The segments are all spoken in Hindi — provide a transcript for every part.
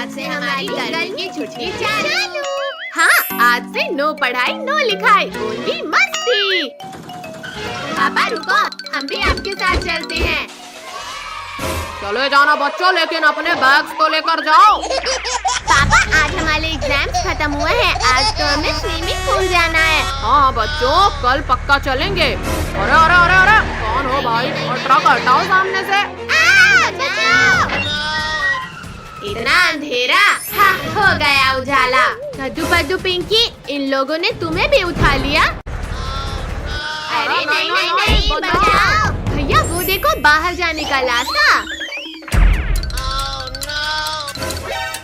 आज से हमारी गर्मी की छुट्टी चालू। हाँ, आज से नो पढ़ाई नो लिखाई, ओनली मस्ती। पापा रुको, हम भी आपके साथ चलते हैं। चले जाना बच्चों, लेकिन अपने बैग्स तो लेकर जाओ। पापा आज हमारे एग्जाम्स खत्म हुए हैं, आज तो हमें स्विमिंग पूल जाना है। हाँ बच्चों, कल पक्का चलेंगे। अरे अरे अरे अरे, कौन हो भाई? और ट्रक हटाओ सामने से। इतना अंधेरा, हाँ हो गया उजाला। कद्दू पद्दू पिंकी, इन लोगों ने तुम्हें भी उठा लिया। अरे नहीं नहीं नहीं, बचाओ भैया, वो देखो बाहर जाने का रास्ता।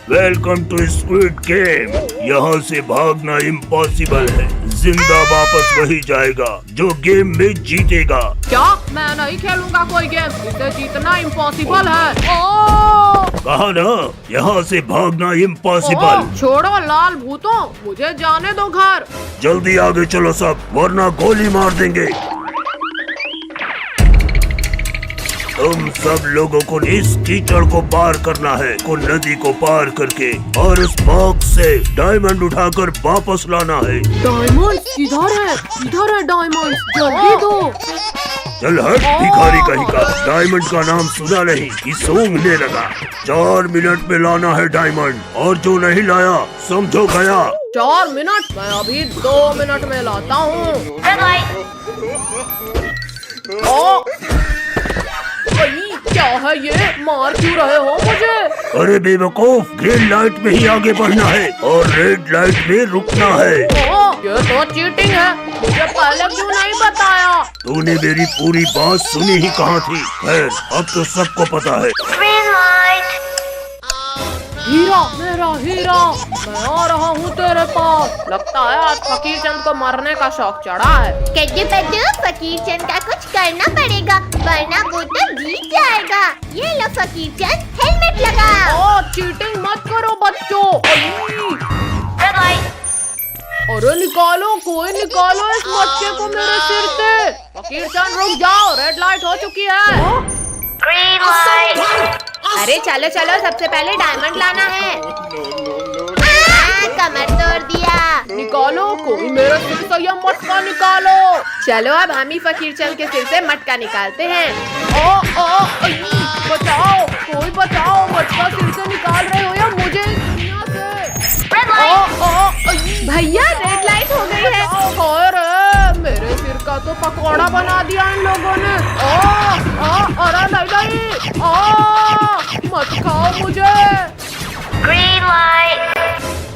Welcome to squid game. यहाँ से भागना इम्पॉसिबल है, जिंदा वापस वही जाएगा जो गेम में जीतेगा। क्या? मैं नहीं खेलूंगा कोई गेम, इसे जीतना इम्पॉसिबल है। ओह! कहा ना, यहाँ से भागना इम्पॉसिबल। छोड़ो लाल भूतों, मुझे जाने दो घर। जल्दी आगे चलो सब, वरना गोली मार देंगे। तुम सब लोगों को इस कीचड़ को पार करना है, को नदी को पार करके, और उस बॉक्स से डायमंड उठाकर वापस लाना है। डायमंड किधर है? किधर है डायमंड? जल्दी दो। चल हट भिखारी कहीं का, डायमंड का नाम सुना नहीं कि सूंघने लगा। 4 मिनट में लाना है डायमंड, और जो नहीं लाया समझो गया। 4 मिनट? मैं अभी 2 मिनट में लाता हूँ। क्या है ये? मार क्यों रहे हो मुझे? अरे बेवकूफ, ग्रीन लाइट में ही आगे बढ़ना है और रेड लाइट में रुकना है। ये तो चीटिंग है, मुझे पहले क्यों नहीं बताया? तूने मेरी पूरी बात सुनी ही कहाँ थी? खैर, अब तो सबको पता है। हीरा, मेरा हीरा, मैं आ रहा हूँ तेरे पास। लगता है आज फकीर चंद को मरने का शौक चढ़ा है। कद्दू पद्दू, फकीर चंद का कुछ करना पड़ेगा, वरना वो तो जीत जाएगा। ये लो फकीर चंद, हेलमेट लगाओ। चीटिंग मत करो बच्चों। अरे निकालो, कोई निकालो इस बच्चे को मेरे सिर से। फकीर चंद रुक जाओ, रेड लाइट हो चुकी है। अरे चलो चलो, सबसे पहले डायमंड लाना है। कमर तोड़ दिया। निकालो, कोई मेरे सिर से यह मटका निकालो। चलो अब हम ही फकीर चंद के सिर से मटका निकालते हैं। बचाओ, कोई बचाओ, मटका सिर से निकाल रहे हो या मुझे इस दुनिया से? भैया रेड लाइट हो गई है। अरे मेरे सिर का तो पकौड़ा बना दिया इन लोगों ने। अरे नहीं, मत खाओ मुझे। Green light.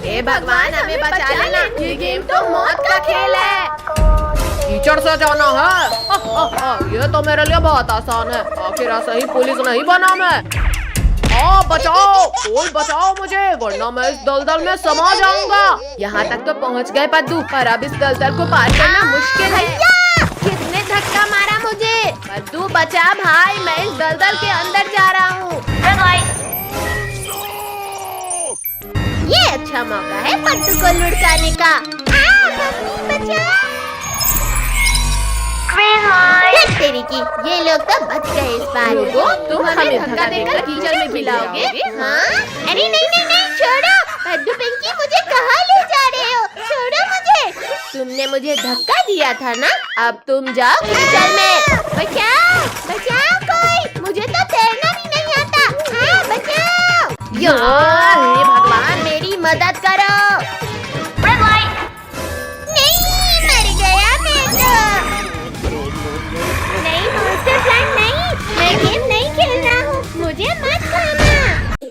हे भगवान, हमें बचा लेना, ये गेम तो मौत का खेल है। कीचड़ से जाना है? ये तो मेरे लिए बहुत आसान है, आखिर ऐसा ही पुलिस नहीं बना मैं। बचाओ, कोई बचाओ मुझे, वरना मैं इस दलदल में समा जाऊंगा। यहाँ तक तो पहुँच गए पद्दू, पर अब इस दलदल को पार करना मुश्किल है। किसने धक्का मारा मुझे? पद्दू बचा भाई, मैं इस दलदल के अंदर जा रहा हूँ। ये अच्छा मौका है पद्दू को लुढ़काने का। तेरी की, ये लोग तो बच गए इस बार। तुम हमें धक्का देकर कीचड़ में गिराओगे? हाँ? अरे नहीं नहीं नहीं, छोड़ो पद्दू पिंकी, मुझे कहाँ ले जा रहे हो? छोड़ो मुझे। तुमने मुझे धक्का दिया था ना, अब तुम जाओ कीचड़ में। बचाओ बचाओ कोई, मुझे तो तैरना भी नहीं आता। हाँ बचाओ। हे भगवान, मेरी मदद करो। नहीं, मर गया मैं तो। नहीं monster plant नहीं, मैं गेम नहीं खेल रहा हूँ, मुझे मत खाना।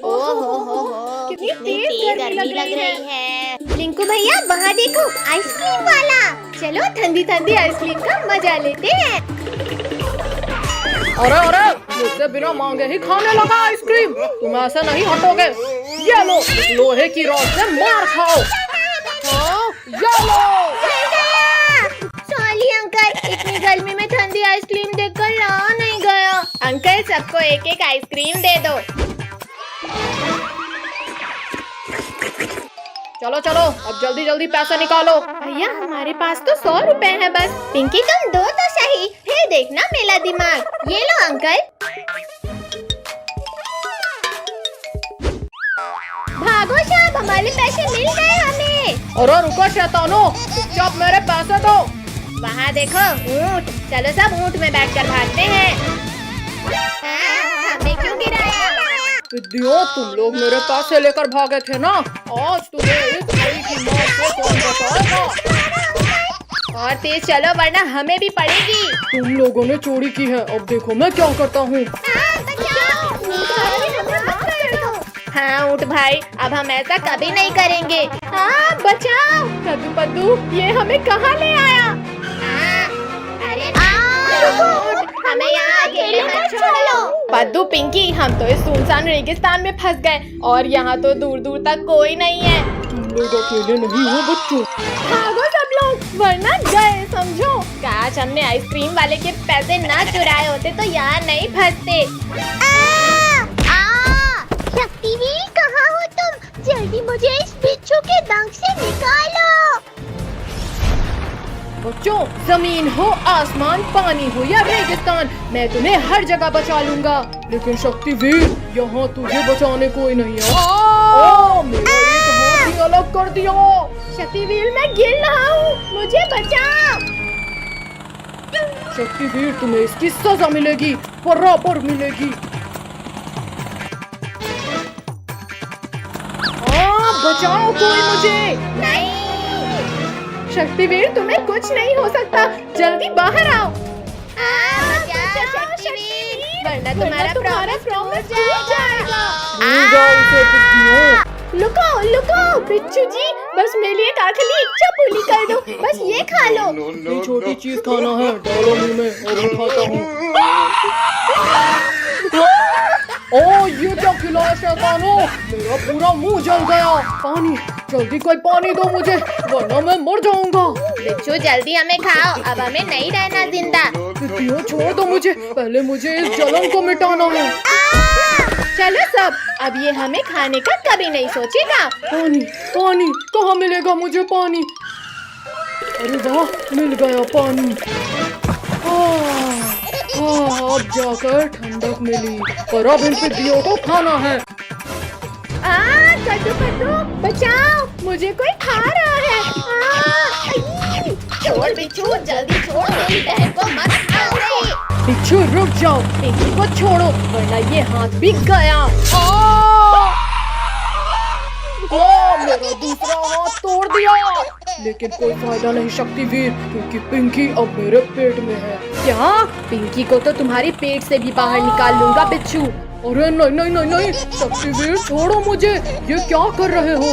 ओहो, कितनी तेज गर्मी लग रही है। लिंकू भैया वहाँ देखो, आइसक्रीम वाला। चलो ठंडी ठंडी आइसक्रीम का मजा लेते हैं। अरे मुझसे बिना मांगे ही खाने लगा आइसक्रीम, तुम ऐसे नहीं हटोगे। ये लो, लोहे की रॉड से मार खाओ। ये लो। सॉरी अंकल, इतनी गर्मी में ठंडी आइसक्रीम देखकर रहा नहीं गया। अंकल सबको एक एक आइसक्रीम दे दो। चलो चलो, अब जल्दी जल्दी पैसा निकालो। भैया हमारे पास तो 100 रुपए है बस। पिंकी तुम दो तो सही, फिर देखना मेरा दिमाग। ये लो अंकल। वाले पैसे मिल गए हमें। अरे रुको शैतानो, चुपचाप मेरे पैसे दो। वहाँ देखो ऊँट, चलो सब ऊँट में बैठकर भागते हैं। हमें क्यों गिराया? विद्यो, तुम लोग मेरे पैसे लेकर भागे थे ना, आज तुम्हें इस घड़ी की मौत से कौन बचाएगा? और तेज चलो वरना हमें भी पड़ेगी। तुम लोगों ने चोरी की है, अब देखो मैं क्या करता हूँ। हाँ ऊँट भाई, अब हम ऐसा कभी नहीं करेंगे। हाँ बचाओ। कद्दू पद्दू, ये हमें कहाँ ले आया? अरे हमें यहाँ अकेले मत छोड़ो। पद्दू पिंकी, हम तो इस सुनसान रेगिस्तान में फंस गए और यहाँ तो दूर दूर तक कोई नहीं है। तुम लोग अकेले नहीं हो बच्चों। भागो सब लोग, वरना गए समझो। काश हमने आइसक्रीम वाले के पैसे ना चुराए होते तो यहाँ नहीं फंसते। शक्तिवीर, कहाँ हो तुम? जल्दी मुझे इस बिच्छू के दंश से निकालो। बच्चों, जमीन हो, आसमान, पानी हो या रेगिस्तान, मैं तुम्हें हर जगह बचा लूंगा। लेकिन शक्तिवीर, यहाँ तुझे बचाने कोई नहीं है। मेरा एक हाथ ही अलग कर दिया। शक्तिवीर, मैं गिर रहा हूँ, मुझे बचाओ। शक्तिवीर, तुम्हें इसकी सजा मिलेगी, बराबर मिलेगी। बचाओ कोई मुझे। नहीं शक्तिवीर, तुम्हें कुछ नहीं हो सकता, जल्दी बाहर आओ। वरना तुम्हारा प्रॉमिस टूट जाएगा। लुको लुको बिच्छू जी, बस मेरे लिए एक आखिरी इच्छा पूरी कर दो, बस ये खा लो। ये छोटी चीज खाना है, डालो मुंह में और उठाता हूँ। ओ ये क्या खिलाया शैतानो, मेरा पूरा मुंह जल गया। पानी, जल्दी कोई पानी दो मुझे, वरना मैं मर जाऊंगा। बिच्छू जल्दी हमें खाओ, अब हमें नहीं रहना जिंदा। क्यों छोड़ दो मुझे, पहले मुझे इस जलन को मिटाना है। चलो सब, अब ये हमें खाने का कभी नहीं सोचेगा। पानी, पानी कहाँ मिलेगा मुझे पानी? अरे वाह, मिल गया पानी। अब जाकर ठंडक मिली, पर अब इन पिद्दियों को खाना है। कद्दू कद्दू बचाओ, मुझे कोई खा रहा है। छोड़ बिच्छू, जल्दी छोड़, मेरी बहन को मत खाओ रे। बिच्छू रुक जाओ, पिंकी को छोड़ो, वरना ये हाथ भी गया। मेरा दूसरा हाथ तोड़ दिया, लेकिन कोई फायदा नहीं शक्तिवीर, क्योंकि पिंकी अब मेरे पेट में है। क्या? पिंकी को तो तुम्हारे पेट से भी बाहर निकाल लूंगा बिच्छू। अरे नहीं नहीं नहीं नहीं, शक्तिवीर छोड़ो मुझे, ये क्या कर रहे हो?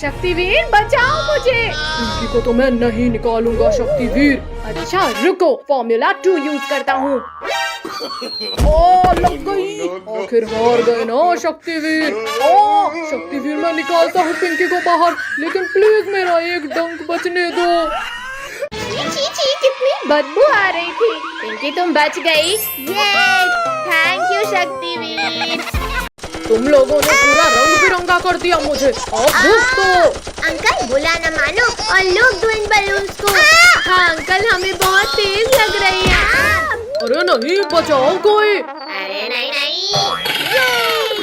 शक्तिवीर बचाओ मुझे। पिंकी को तो मैं नहीं निकालूंगा शक्तिवीर। अच्छा रुको, फॉर्मूला 2 यूज करता हूँ। लग गई, आखिर हार गए ना शक्तिवीर। शक्तिवीर, मैं निकालता हूँ पिंकी को बाहर, लेकिन प्लीज मेरा एक डंक बचने दो। छी, कितनी बदबू आ रही थी। पिंकी तुम बच गई। Thank you Shaktiveer. तुम लोगों ने पूरा रंग बिरंगा कर दिया मुझे। अब रुक तो। अंकल बुला न मानो और लोग दो इन बलून्स को। हाँ अंकल, हमें बहुत तेज लग रही है। अरे नहीं, बचाओ कोई। अरे नहीं नहीं,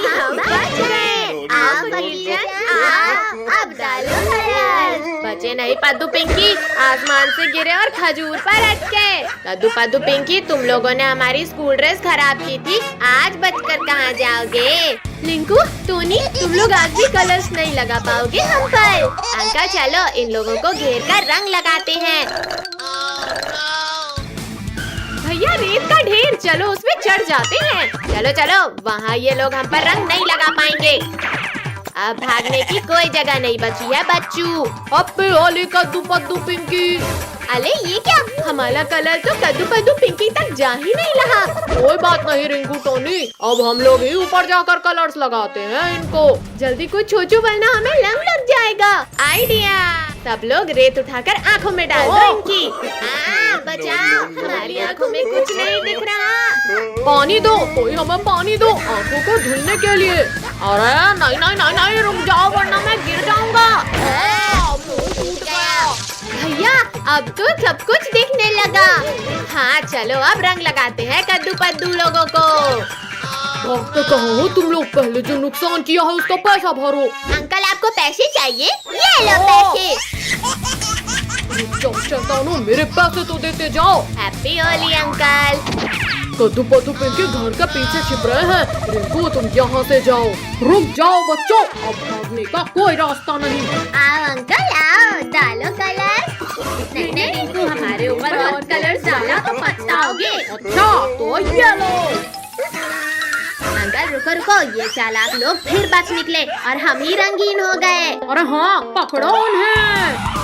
हम बच गए। आओ फकीर, आओ, अब डालो कलर। बचे नहीं पद्दू पिंकी, आसमान से गिरे और खजूर पर अटके। कद्दू पद्दू पिंकी, तुम लोगों ने हमारी स्कूल ड्रेस खराब की थी, आज बचकर कहाँ जाओगे? लिंकू, टोनी, तुम लोग आज भी कलर्स नहीं लगा पाओगे हम पर। अंकल चलो, इन लोगों को घेर कर रंग लगाते हैं। भैया रेत का ढेर, चलो उसमें चढ़ जाते हैं। चलो चलो, वहाँ ये लोग हम पर रंग नहीं लगा पाएंगे। अब भागने की कोई जगह नहीं बची है बच्चू। अबे ओली कद्दू पद्दू पिंकी। अरे ये क्या, हमारा कलर तो कद्दू पद्दू पिंकी तक जा ही नहीं रहा। कोई बात नहीं रिंकू टोनी, अब हम लोग ही ऊपर जाकर कलर्स लगाते हैं इनको। जल्दी कुछ सोचो वरना हमें रंग लग जाएगा। आइडिया, सब लोग रेत उठाकर आँखों में डाल दो इनकी। बचाओ, हमारी आँखों में कुछ नहीं दिख रहा। पानी दो, कोई हमें पानी दो आँखों को धुलने के लिए। अरे नहीं नहीं नहीं नहीं, रुक जाओ वरना मैं गिर जाऊंगा। भैया अब तो सब कुछ दिखने लगा। हाँ चलो अब रंग लगाते हैं कद्दू पद्दू लोगों को। भागते कहाँ हो तुम लोग? पहले जो नुकसान किया है उसका पैसा भरो। अंकल आपको पैसे चाहिए? ये लो पैसे। शैतानों, मेरे पैसे तो देते जाओ। Happy Holi uncle. कद्दू पद्दू पिंकी घर के पीछे छिप रहे हैं। रिंकू तुम यहाँ से जाओ। रुक जाओ बच्चों, अब भागने का कोई रास्ता नहीं। आओ अंकल आओ, डालो कलर। नहीं नहीं रिंकू, हमारे ऊपर और कलर डाला तो पछताओगे। अच्छा तो ये लो। अंकल रुको रुको, ये चालाक लोग फिर बच निकले और हम ही रंगीन हो गए। अरे हाँ, पकड़ो उन्हें।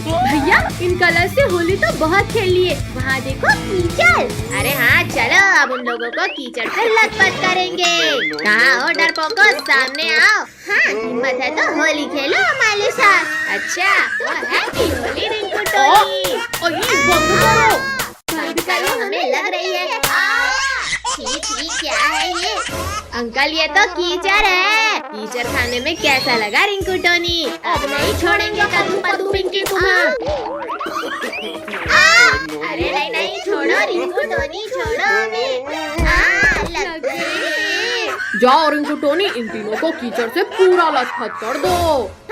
भैया इन कलर से होली तो बहुत खेल लिए। वहाँ देखो कीचड़। अरे हाँ चलो, अब उन लोगों को कीचड़ से लथपथ करेंगे। कहाँ हो डरपोको, सामने आओ। हाँ हिम्मत है तो होली खेलो हमारे साथ। अच्छा तो हैप्पी होली रिंकू टोनी। बंद करो। बंद करो, हमें लग रही है। छी क्या है ये? अंकल ये तो कीचड़ है। कीचड़ खाने में कैसा लगा रिंकू टोनी? अब नहीं छोड़ेंगे कद्दू पद्दू पिंकी तुम्हें। अरे नहीं नहीं, छोड़ो रिंकू टोनी, छोड़ो हमें। लग गई। जाओ रिंकू टोनी, इन तीनों को कीचड़ से पूरा लथपथ कर दो।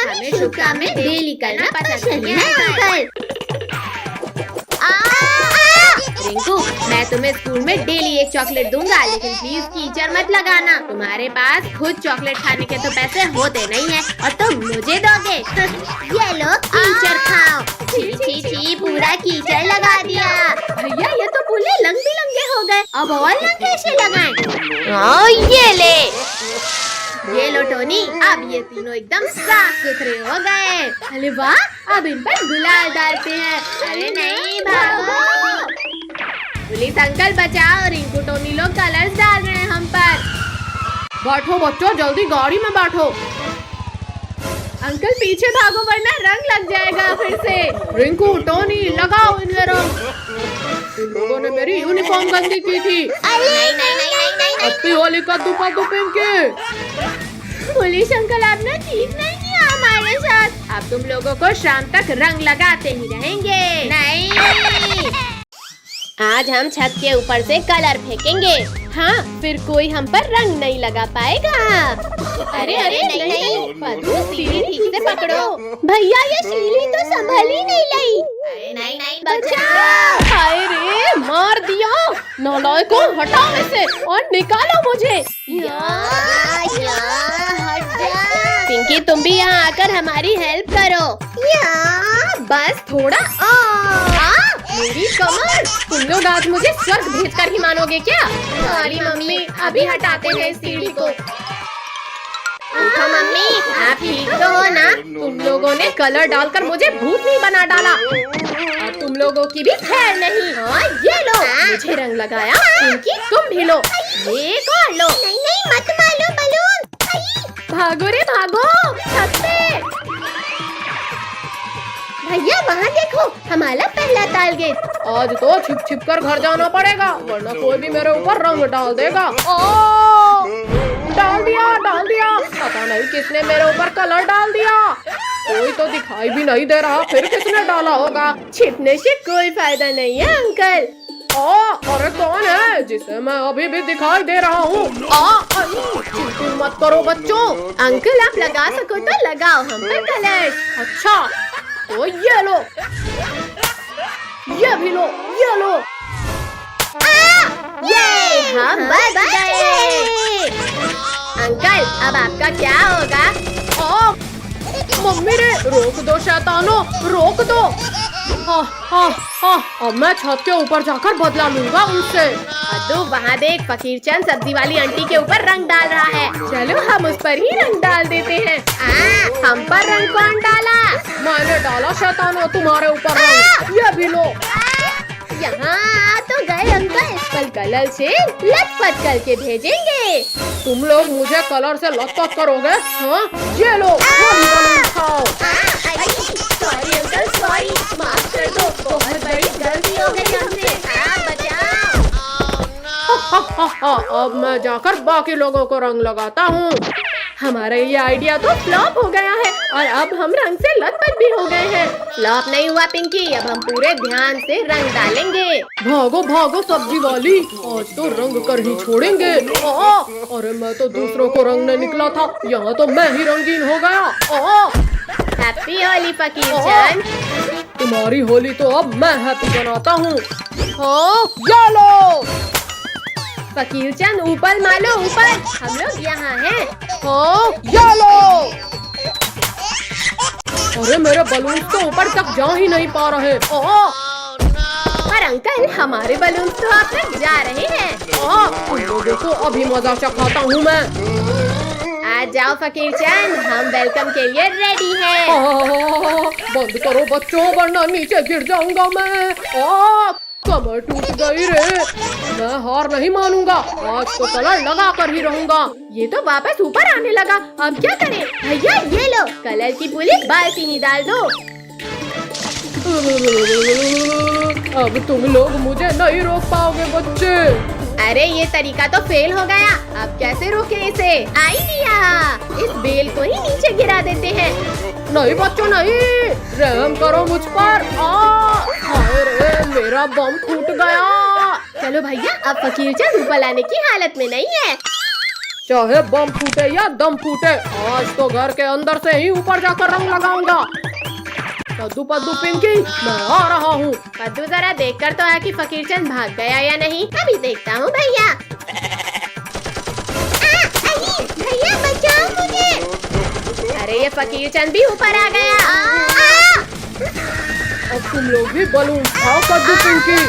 हमें शुभ काम में डेली करना पसंद है अंकल। रिंकू मैं तुम्हें स्कूल में डेली एक चॉकलेट दूंगा, लेकिन प्लीज कीचड़ मत लगाना। तुम्हारे पास खुद चॉकलेट खाने के तो पैसे होते नहीं है और तुम मुझे दोगे। ये लो कीचड़ खाओ। छी छी छी, पूरा कीचड़ लगा दिया। भैया ये तो पूरे रंग बिरंगे हो गए, अब और रंग कैसे लगाएं? ये ले। ये लो टोनी, अब ये तीनों एकदम साफ सुथरे हो गए। अरे वाह, अब इन पर गुलाल डालते हैं। अरे नहीं भागो। पुलिस अंकल बचाओ, रिंकू टोनी लोग कलर्स डाल रहे हैं हम पर। बैठो बच्चों, जल्दी गाड़ी में बैठो। अंकल पीछे भागो वरना रंग लग जाएगा फिर से। रिंकू टोनी लगाओ इन्हें रंग। इन लोगों ने मेरी यूनिफॉर्म गंदी की थी। नहीं नहीं नहीं नहीं नहीं। हैप्पी होली कद्दू पद्दू पिंकी। पुलिस अंकल आपने ठीक नहीं किया हमारे साथ। अब तुम लोगों को शाम तक रंग लगाते ही रहेंगे। नहीं, आज हम छत के ऊपर से कलर फेंकेंगे। हाँ फिर कोई हम पर रंग नहीं लगा पाएगा। अरे अरे नहीं नहीं, पद्दू सीढ़ी ठीक से पकड़ो। भैया ये सीढ़ी तो संभल ही नहीं लाई। अरे नहीं नहीं बचाओ। हाय रे, मार दिया। नालायको, हटाओ इसे और निकालो मुझे। हट जा। पिंकी तुम भी यहाँ आकर हमारी हेल्प करो। बस थोड़ा मेरी कमर। तुम लोग आज मुझे स्वर्ग भेजकर ही मानोगे क्या? सॉरी मम्मी, अभी हटाते हैं इस सीढ़ी को। मम्मी आप ठीक तो हो ना? तुम लोगों ने कलर डालकर मुझे भूतनी बना डाला। अब तुम लोगों की भी खैर नहीं। हाँ ये लो। मुझे रंग लगाया, पिंकी तुम भी लो। ये कौन लो? नहीं नहीं मत मारो बलून। भागो रे भागो, छत पे। भैया वहाँ देखो, हमारा पहला टारगेट। आज तो छिप छिप कर घर जाना पड़ेगा, वरना कोई भी मेरे ऊपर रंग डाल देगा। डाल दिया। पता नहीं किसने मेरे ऊपर कलर डाल दिया। कोई तो दिखाई भी नहीं दे रहा, फिर किसने डाला होगा? छिपने से कोई फायदा नहीं है अंकल। अरे कौन है जिसे मैं अभी भी दिखाई दे रहा हूँ? चिंता मत करो बच्चों। अंकल आप लगा सको तो लगाओ हम पर कलर। अच्छा तो ये लो, ये भी लो, ये लो। ये हम बच गए। अंकल अब आपका क्या होगा? मम्मी ने रोक दो शैतानों, रोक दो। अब मैं छत के ऊपर जाकर बदला लूंगा उनसे। अद्दू वहाँ देख, फकीर चंद सब्जी वाली आंटी के ऊपर रंग डाल रहा है। चलो हम उस पर ही रंग डाल देते हैं। हम पर रंग कौन डाला? मैंने डाला शैतानों तुम्हारे ऊपर रंग। ये भी लो। यहाँ तो गए अंकल, कल कलर से लथपथ करके भेजेंगे। तुम लोग मुझे कलर से लथपथ करोगे? हाँ ये लो, खाओ। सॉरी अंकल सॉरी, माफ कर दो, बहुत बड़ी गलती हो गई हमसे। बचाओ। अब मैं जाकर बाकी लोगों को रंग लगाता हूँ। हमारा ये आइडिया तो फ्लॉप हो गया है। और अब हम रंग से लथपथ भी हो गए हैं। फ्लॉप नहीं हुआ पिंकी, अब हम पूरे ध्यान से रंग डालेंगे। भागो भागो सब्जी वाली, आज तो रंग कर ही छोड़ेंगे। अरे मैं तो दूसरों को रंगने निकला था, यहाँ तो मैं ही रंगीन हो गया। हैप्पी होली फकीर चंद। तुम्हारी होली तो अब मैं हैप्पी बनाता हूँ। येलो फकीर चंद ऊपर मालो ऊपर, हम लोग यहाँ हैं। येलो। अरे मेरे बलून तो ऊपर तक जा ही नहीं पा रहे। पर अंकल हमारे बलून तो आप तक जा रहे हैं। तुम लोगों को अभी मजा चखाता हूँ मैं। आ जाओ फकीर चंद, हम वेलकम के लिए रेडी हैं। बंद करो बच्चों, वरना नीचे गिर जाऊंगा मैं। कमर टूट गई रे। मैं हार नहीं मानूंगा, आज तो कलर लगा कर ही रहूंगा। ये तो वापस ऊपर आने लगा, अब क्या करें? भैया ये लो, कलर की पूरी बाल्टी डाल दो। अब तुम लोग मुझे नहीं रोक पाओगे बच्चे। अरे ये तरीका तो फेल हो गया, अब कैसे रोके इसे? आइडिया, इस बेल को ही नीचे गिरा देते हैं। नहीं बच्चों नहीं, रहम करो मुझ पर। हाय रे, मेरा बम फूट गया। चलो भैया, अब फकीर चंद ऊपर लाने की हालत में नहीं है। चाहे बम फूटे या दम फूटे, आज तो घर के अंदर से ही ऊपर जाकर रंग लगाऊंगा। पद्दू पद्दू पिंकी, मैं आ रहा हूँ। पद्दू जरा देखकर तो आया कि फकीर चंद भाग गया या नहीं। अभी देखता हूँ भैया। भैया बचाओ मुझे। अरे ये फकीर चंद भी ऊपर आ गया। अब तुम लोग भी बलून खाओ पद्दू पिंकी।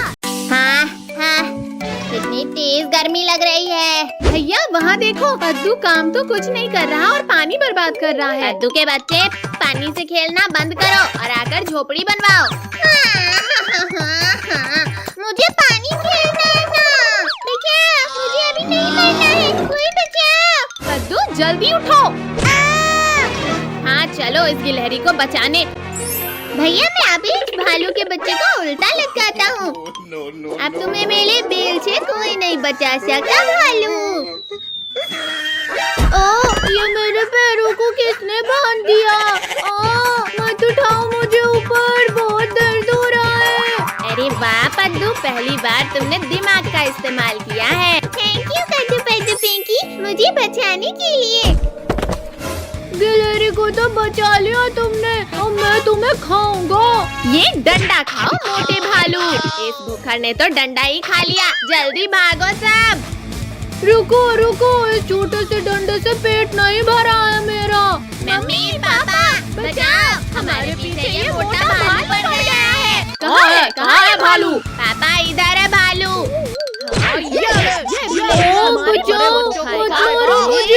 हाँ हाँ, कितनी तेज गर्मी लग रही है। भैया वहाँ देखो, पद्दू काम तो कुछ नहीं कर रहा और पानी बर्बाद कर रहा है। पद्दू के बच्चे, पानी से खेलना बंद करो और आकर झोपड़ी बनवाओ। मुझे पानी खेलना है ना। बचाओ, मुझे अभी नहीं मरना है, कोई बचाओ। पद्दू जल्दी उठो। हाँ चलो इस गिलहरी को बचाने। भैया मैं अभी इस भालू के बच्चे को उल्टा लटकाता हूँ। अब तुम्हें मेरे बेल से कोई नहीं बचा सकता भालू। ये मेरे पैरों को किसने बांध दिया? मत उठाओ मुझे ऊपर, बहुत दर्द हो रहा है। अरे वाह पद्दू, पहली बार तुमने दिमाग का इस्तेमाल किया है। थैंक यू पद्दू पद्दू पिंकी, मुझे बचाने के लिए। गिलहरी को तो बचा लिया तुमने, अब मैं तुम्हें खाऊंगा। ये डंडा खाओ मोटे भालू। इस भूखर ने तो डंडा ही खा लिया, जल्दी भागो सब। रुको रुको, इस छोटे से डंडे से पेट नहीं भरा है मेरा। मम्मी पापा बचाओ, हमारे पीछे ये मोटा भालू पड़ गया है। कहाँ है भालू? पापा इधर है भालू। मुझे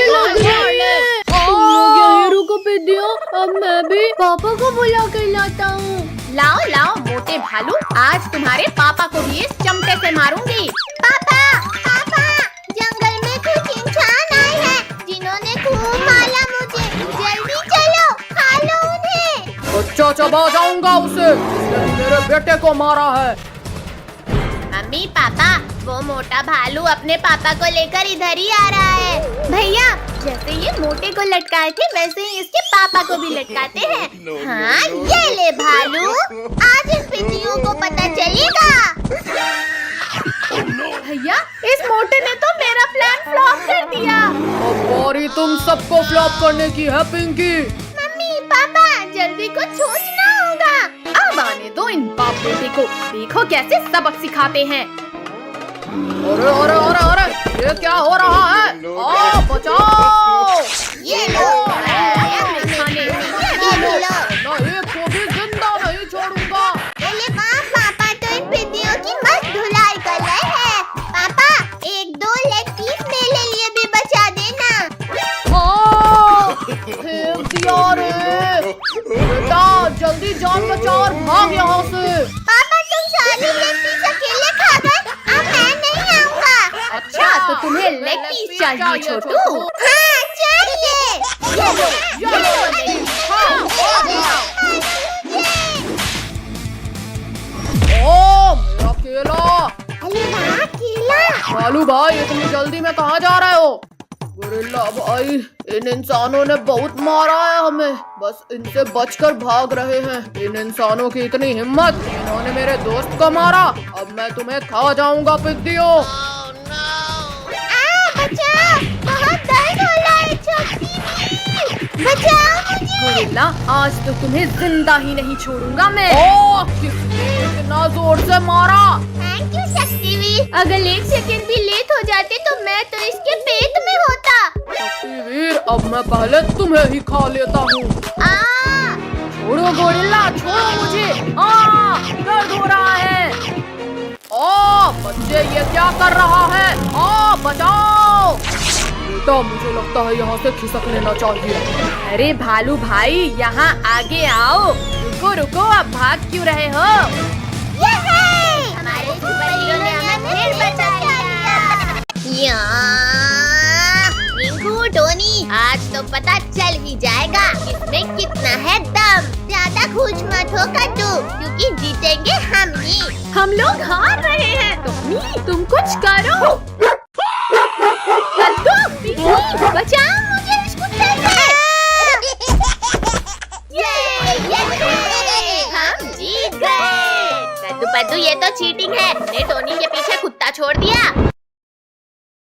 लग रही है। तुम लोग यहीं रुको पिद्दियों, अब मैं भी पापा को बुला कर लाता हूँ। लाओ लाओ मोटे भालू, आज तुम्हारे पापा को भी इस चमटे से मारूंगी। पापा पापा, जंगल में कुछ इंसान आए हैं जिन्होंने खूब मारा मुझे। जल्दी चलो, खा लो उन्हें। बच्चा चबा जाऊंगा उसे, उसने मेरे बेटे को मारा है। मम्मी पापा, वो मोटा भालू अपने पापा को लेकर इधर ही आ रहा है। भैया जैसे ये मोटे को लटकाए थे वैसे ही इसके पापा को भी लटकाते हैं। हाँ ये ले भालू, आज इन पितियों को पता चलेगा। भैया इस मोटे ने तो मेरा प्लान फ्लॉप कर दिया। अब बारी तुम सबको फ्लॉप करने की है पिंकी। मम्मी पापा, जल्दी कुछ सोचना होगा। अब आने दो इन बाप बेटे को, देखो कैसे सबक सिखाते हैं। अरे अरे अरे अरे, ये क्या हो रहा है? बचाओ! ये लो, खाने ये भी लो। मैं एक को भी जिंदा नहीं छोड़ूंगा। अरे वाह, पापा तो इन पितियों की मस्त धुलाई कर रहे हैं। पापा एक दो लेग पीस मेरे लिए भी बचा देना। फेंक दिया रे। बेटा जल्दी जान बचा और भाग यहाँ से। पापा तुम सारी लेग पीस अकेले खा गए, अब मैं नहीं आऊँगा। अच्छा तो तुम्हें लेग पीस चाहिए छोटू? हाँ चाहिए। मेरा केला। अरे वाह केला। बालू भाई इतनी जल्दी में कहाँ जा रहे हो? गोरिल्ला भाई, इन इंसानों ने बहुत मारा है हमें, बस इनसे बचकर भाग रहे हैं। इन इंसानों की इतनी हिम्मत, इन्होंने मेरे दोस्त को मारा। अब मैं तुम्हें खा जाऊंगा पिद्दियों। बचाओ, बहुत दर्द हो रहा है छोटी। बचाओ मुझे। गोरिल्ला, आज तो तुम्हें जिंदा ही नहीं छोड़ूंगा मैं। ओह, किसने इतना जोर से मारा? Thank you Shaktiveer. अगर 1 सेकंड भी लेट हो जाते तो मैं तो इसके पेट में होता। शक्तिवीर, अब मैं पहले तुम्हें ही खा लेता हूँ। छोड़ो गोरिल्ला, छोड़ो मुझे। दर्द हो रहा है। बच्चे, ये क्या कर रहा है? बचाओ। बेटा, मुझे लगता है यहाँ से खिसक लेना चाहिए। अरे भालू भाई, यहाँ आगे आओ। रुको रुको, अब भाग क्यों रहे हो? हमारे सुपर हीरो ने हमें फिर बचा लिया। रिंकू, टोनी, आज तो पता चल ही जाएगा इसमें कितना है दम। ज्यादा खुश मत हो कद्दू, क्योंकि जीतेंगे हम ही। हम लोग हार रहे हैं। तुम कुछ करो। कद्दू, पिंकी, बचाओ मुझे इस कुत्ते से। हम जीत गए। कद्दू पद्दू, ये तो चीटिंग है। ने टोनी के पीछे कुत्ता छोड़ दिया।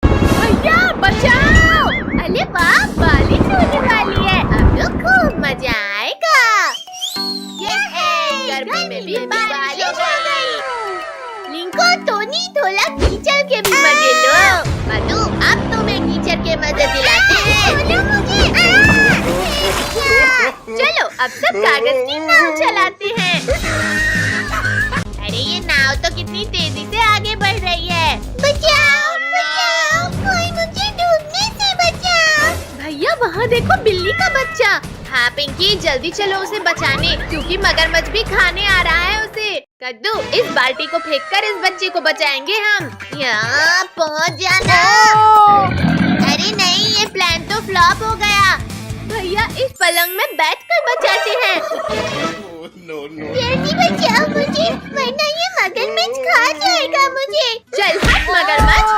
भैया बचाओ। अरे वाह, बारिश होने वाली है। अब तो खूब मजा आएगा। गर्मी में भी बारिश आ गई। लिंको, टोनी, थोड़ा कीचड़ के भी मजे लो। मधु, अब तुम्हें कीचड़ के मजे दिलाते हैं। चलो, अब सब कागज की नाव चलाते हैं। अरे ये नाव तो कितनी तेजी से आगे बढ़ रही है। बचाओ, बचाओ, कोई मुझे डूबने से बचाओ। भैया, वहाँ देखो बिल्ली का बच्चा। हाँ पिंकी, जल्दी चलो उसे बचाने, क्योंकि मगरमच्छ भी खाने आ रहा है उसे। कद्दू, इस बाल्टी को फेंककर इस बच्चे को बचाएंगे हम। यहाँ पहुँच जाना। अरे नहीं, ये प्लान तो फ्लॉप हो गया। भैया, इस पलंग में बैठकर बचाते हैं। जल्दी बचाओ मुझे, वरना ये मगरमच्छ खा जाएगा मुझे। चल हट मगरमच्छ।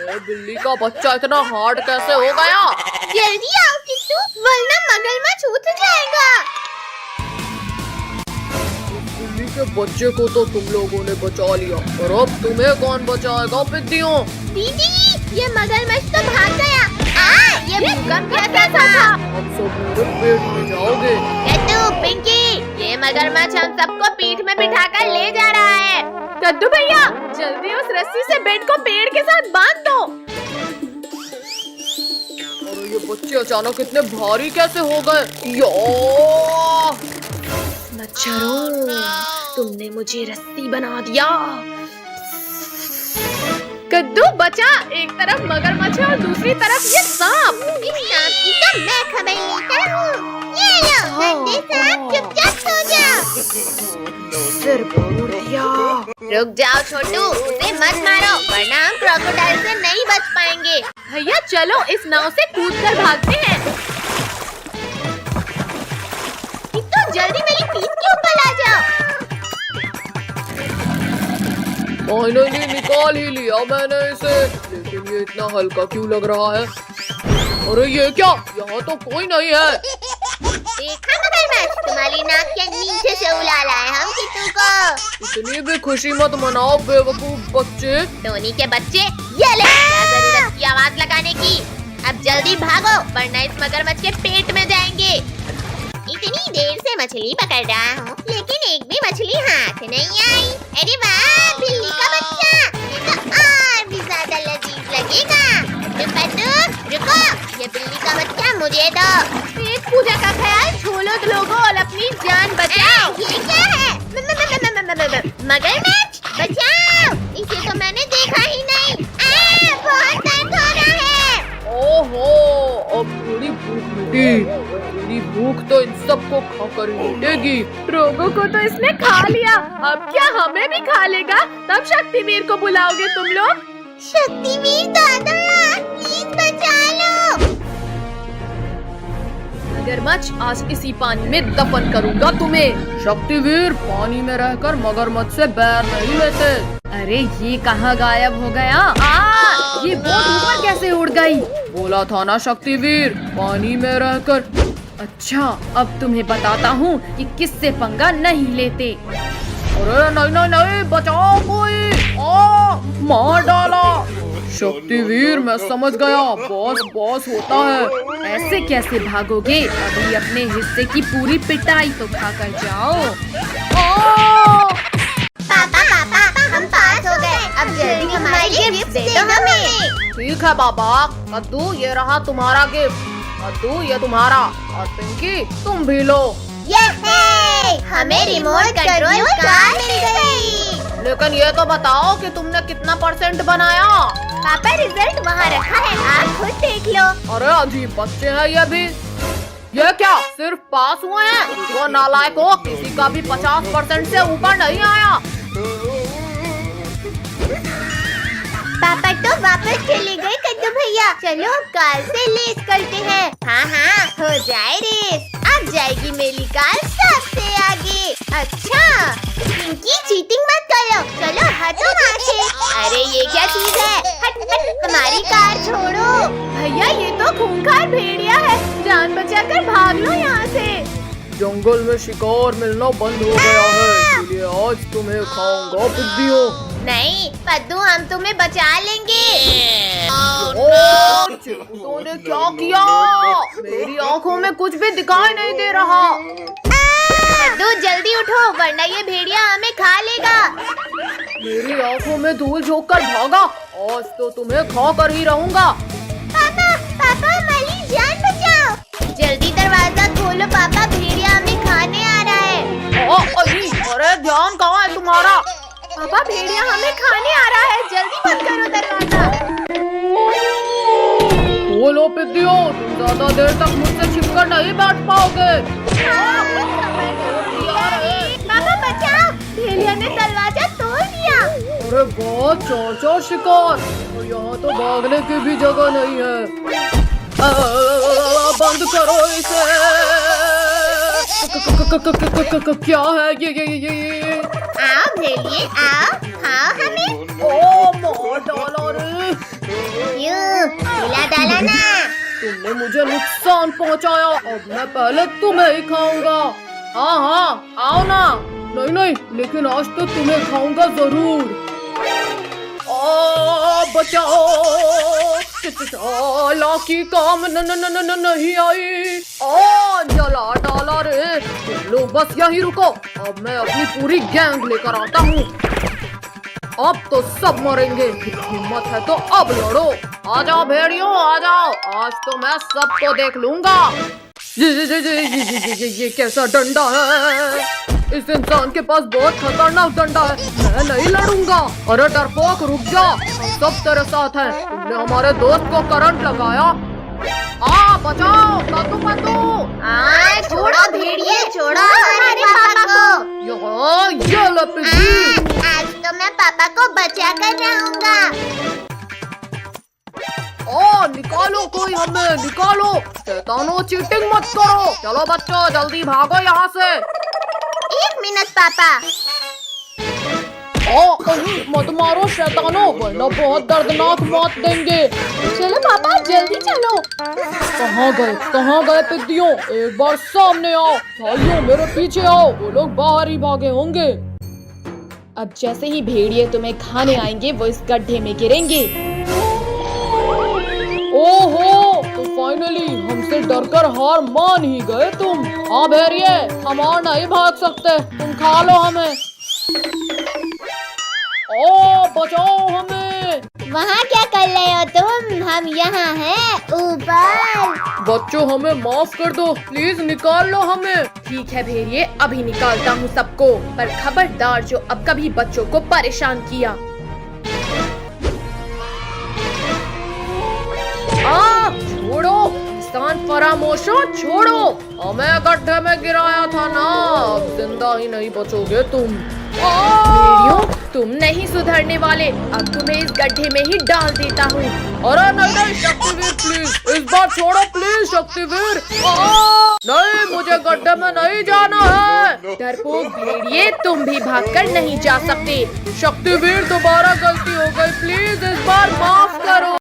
ये बिल्ली का बच्चा इतना हार्ड कैसे हो गया? जल्दी आओ किट्टू, वरना मगरमच्छ उठ जाएगा। बिल्ली के बच्चे को तो तुम लोगों ने बचा लिया, और अब तुम्हें कौन बचाएगा पिद्दियों? दीदी, ये मगरमच्छ तो भाग गया। ये भूकंप कैसा था? अब सब मेरे पेट में जाओगे। कद्दू, पिंकी, ये मगरमच्छ हम सबको पीठ में बिठाकर ले जा रहा है। कद्दू भैया, जल्दी उस रस्सी से बेड को पेड़ के साथ बांध दो। और ये बच्चे अचानक इतने भारी कैसे हो गए? मच्छरों, तुमने मुझे रस्सी बना दिया। कद्दू बचा, एक तरफ मगरमच्छ है और दूसरी तरफ ये सांप। इस सांप की तो मैं खबर लेता हूँ। ये लो, गंदे सांप, चुपचाप सो जाओ। सिर फोड़ दिया। रुक जाओ छोटू, उसे मत मारो, वरना हम क्रोकोडाइल से नहीं बच पाएंगे। भैया चलो, इस नाव से कूदकर भागते हैं। किट्टू, जल्दी मेरी पीठ के ऊपर आ जाओ। फाइनली निकाल ही लिया मैंने इसे, लेकिन ये इतना हल्का क्यों लग रहा है? अरे ये क्या, यहाँ तो कोई नहीं है। देखा मगरमच्छ, तुम्हारी नाक के नीचे से उड़ा लाए हम किट्टू को। इतनी भी खुशी मत मनाओ बेवकूफ बच्चे। टोनी के बच्चे, ये ले, क्या जरूरत की आवाज लगाने की। अब जल्दी भागो, वरना इस मगरमच्छ के पेट में जाएंगे। इतनी देर से मछली पकड़ रहा हूँ, लेकिन एक भी मछली हाथ नहीं आई। अरे वाह, बिल्ली का बच्चा, ये तो और भी ज्यादा लजीज लगेगा। रुको, ये बिल्ली का बच्चा मुझे दो। पेट पूजा का ख्याल छोड़ो लोगों और अपनी जान बचाओ। ये क्या है? मगरमच्छ, बचाओ, इसे तो मैंने देखा ही नहीं। बहुत दर्द हो रहा है। ओहो, अब थोड़ी भूख मिटी। मेरी भूख तो इन सबको खाकर ही मिटेगी। रोगों को तो इसने खा लिया, अब क्या हमें भी खा लेगा? तब शक्तिवीर को बुलाओगे तुम लोग? शक्तिवीर दादा, प्लीज बचा लो। मगरमच्छ, आज इसी पानी में दफन करूंगा तुम्हें। शक्तिवीर, पानी में रहकर मगरमच्छ से बैर नहीं लेते। अरे ये कहाँ गायब हो गया? ये बोट ऊपर कैसे उड़ गई? बोला था ना शक्तिवीर, पानी में रहकर। अच्छा, अब तुम्हें बताता हूँ कि किससे पंगा नहीं लेते। अरे नहीं नहीं नहीं, बचाओ कोई! मार डाला। शक्तिवीर मैं समझ गया, बॉस बॉस होता है। ऐसे कैसे भागोगे? अभी अपने हिस्से की पूरी पिटाई तो खाकर जाओ। पापा हम पास हो गए। अब जल्दी हमारे गिफ्ट दे दो हमें। ठीक है बाबा। कद्दू ये रहा तुम्हारा गिफ्ट। कद्दू ये तुम्हारा, और पिंकी तुम भी लो। हमें रिमोट कंट्रोल कार मिल गई। लेकिन ये तो बताओ कि तुमने कितना % बनाया? पापा रिजल्ट वहाँ रखा है, आप खुद देख लो। अरे अजीब बच्चे हैं ये भी। ये क्या सिर्फ पास हुए हैं? वो नालायक हो, किसी का भी 50% से ऊपर नहीं आया। पापा तो वापस चले गए कद्दू भैया। चलो अब कार से रेस करते हैं। हाँ हो जाए रेस। अब जाएगी मेरी कार सबसे आगे। अच्छा पिंकी चीटिंग मत करो, चलो हटो वहाँ से। अरे ये क्या चीज है? हट हमारी कार छोड़ो। भैया ये तो खूंखार भेड़िया है, जान बचाकर भाग लो यहाँ से। जंगल में शिकार मिलना बंद हो गया है, इसलिए आज तुम्हें खाऊंगा बुद्धियों। नहीं पद्दू, हम तुम्हें बचा लेंगे। चिंटू ने क्या किया? मेरी आँखों में कुछ भी दिखाई नहीं दे रहा। पद्दू जल्दी उठो, वरना ये भेड़िया हमें खा लेगा। मेरी आँखों में धूल झोंक कर भागा, आज तो तुम्हें खा कर ही रहूंगा। पापा हमारी जान बचाओ। जल्दी दरवाजा खोलो पापा, भेड़िया हमें खाने आ रहा है। अरे ध्यान कहाँ है तुम्हारा? पापा भेड़िया हमें खाने आ रहा है, जल्दी बंद करो दरवाजा। बोलो पिद्दियों, तुम ज्यादा देर तक मुझसे छिपकर नहीं बैठ पाओगे। पापा बचाओ, भेड़िया ने दरवाजा तोड़ दिया। अरे बहुत चार शिकार, और यहाँ तो भागने की भी जगह नहीं है। बंद करो इसे। क्या है ये? आओ भेड़िए आओ, खाओ हमें। ओ मार डाला रे। खिला डाला ना। तुमने मुझे नुकसान पहुंचाया, अब मैं पहले तुम्हें ही खाऊंगा। हाँ आओ ना। नहीं लेकिन आज तो तुम्हें खाऊंगा जरूर। बचाओ, लाकी काम नहीं आई। जला डाला रे। तुम लोग बस यही रुको, अब मैं अपनी पूरी गैंग लेकर आता हूँ। अब तो सब मरेंगे, हिम्मत है तो अब लड़ो। आ जाओ भेड़ियों आ जाओ, आज तो मैं सबको देख लूंगा। ये कैसा डंडा है? इस इंसान के पास बहुत खतरनाक डंडा है, मैं नहीं लड़ूंगा। अरे डरपोक रुक जा, हम सब तेरे साथ हैं। तुमने हमारे दोस्त को करंट लगाया। बचाओ कद्दू। छोड़ो भेड़िए, छोड़ो हमारे पापा को। ये लो पिंकी। आज तो मैं पापा को बचा कर रहूंगा। निकालो कोई हमें, निकालो। शैतानों चीटिंग मत करो। चलो बच्चों जल्दी भागो यहाँ से। 1 मिनट पापा। मत मारो शैतानों, वरना बहुत दर्दनाक मौत देंगे। चलो पापा जल्दी चलो। कहाँ गए पिद्दियों? एक बार सामने आओ। भाइयों मेरे पीछे आओ, वो लोग बाहर ही भागे होंगे। अब जैसे ही भेड़िए तुम्हें खाने आएंगे, वो इस गड्ढे में गिरेंगे। ओहो, तो फाइनली हमसे डरकर हार मान ही गए तुम। हाँ भेड़िए, हम और नहीं भाग सकते, तुम खा लो हमें। बचाओ हमें। वहाँ क्या कर रहे हो तुम? हम यहाँ हैं ऊपर। बच्चों हमें माफ कर दो, प्लीज निकाल लो हमें। ठीक है भेड़िए, अभी निकालता हूँ सबको, पर खबरदार जो अब कभी बच्चों को परेशान किया। छोड़ो इंसान फरामोशो, छोड़ो। हमें गड्ढे में गिराया था ना, अब जिंदा ही नहीं बचोगे तुम। भेड़ियों तुम नहीं सुधरने वाले, अब तुम्हें इस गड्ढे में ही डाल देता हूँ। अरे नहीं शक्तिवीर प्लीज, इस बार छोड़ो प्लीज शक्तिवीर। नहीं मुझे गड्ढे में नहीं जाना है। डरपोक भेड़िए, तुम भी भागकर नहीं जा सकते। शक्तिवीर दोबारा गलती हो गई, प्लीज इस बार माफ करो।